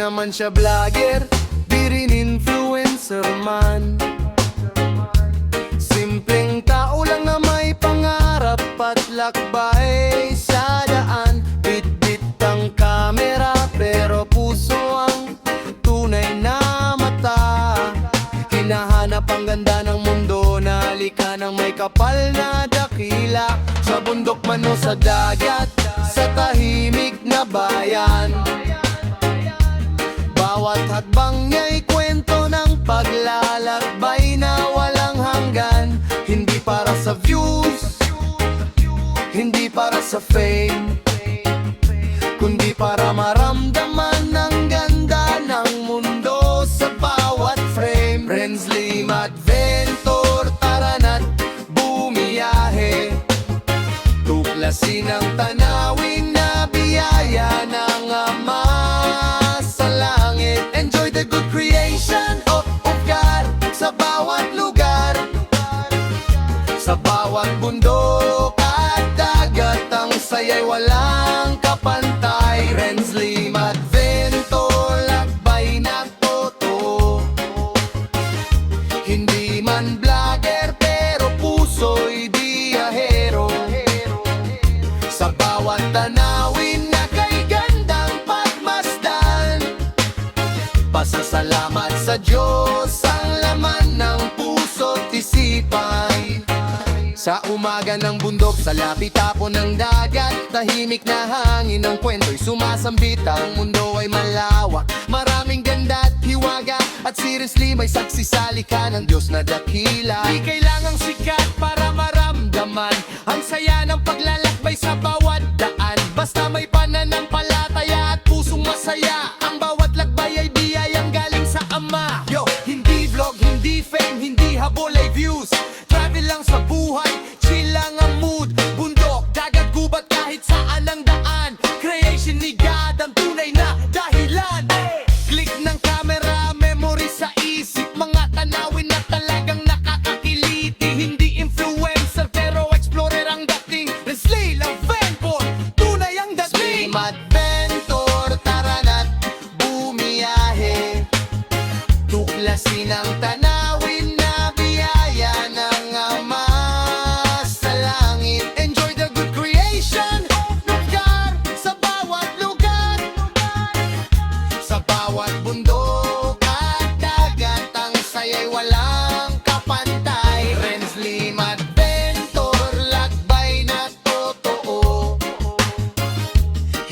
naman siya vlogger, di rin influencer man. Simpleng tao lang na may pangarap at lakbay sa daan. Bit-bit ang kamera pero puso ang tunay na mata. Hinahanap ang ganda ng mundo, nalika ng may kapal na dakila. Sa bundok man o sa dagat, sa tahimik na bayan, bawat hakbang niya'y kwento ng paglalakbay na walang hanggan. Hindi para sa views, hindi para sa fame, kundi para maramdaman ang ganda ng mundo sa bawat frame. Friends, Lima Adventure, tara na't bumiyahe, tuklasin ang tanawin na biyaya ng Ama sa langit. Enjoy the good creation of God sa bawat lugar, sa bawat bundok at dagat. Ang saya'y walang kapantay. Friends, Lima Adventure, lakbay na totoo. Hindi man vlogger pero puso'y biyahero, sa bawat tanawin na kay gandang pagmasdan. Pasasalamat sa Diyos ang laman ng puso't isipan. Sa umaga ng bundok, sa lapit tapon ng dagat, tahimik na hangin ng kwento'y sumasambit. Ang mundo ay malawak, maraming ganda at hiwaga, at seriously may saksi sa likha ng Diyos na dakila. Di kailangang sikat para maramdaman ang saya ng paglalakbay sa bawat daan. Basta may pananampalataya at pusong masaya, ang bawat lakbay ay biyayang galing sa Ama. Yo, hindi vlog, hindi fame, hindi habol ay views. Travel lang sa buhay, chill lang ang mood. Bundok, dagat, gubat, kahit saan ang daan. Creation ni God ang tunay na dahilan. Click ng camera, memory sa isip, mga tanawin na talagang nakakakiliti. Hindi influencer pero explorer ang dating. Slay lang Venpor, tunay ang dating. Team Adventure, tara na't bumiyahe, tuklasin ang tanawin na biyaya ng Ama sa langit. Enjoy the good creation of God sa bawat lugar, sa bawat bundok at dagat. Ang saya'y walang kapantay. Friends, Lima Adventure, lakbay na totoo.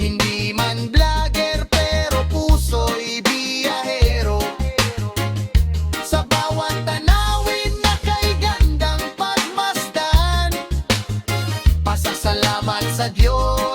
Hindi man vlogger pero puso'y biyahero, sa bawat tanawin na kay gandang pagmasdan. Pasasalamat sa Diyos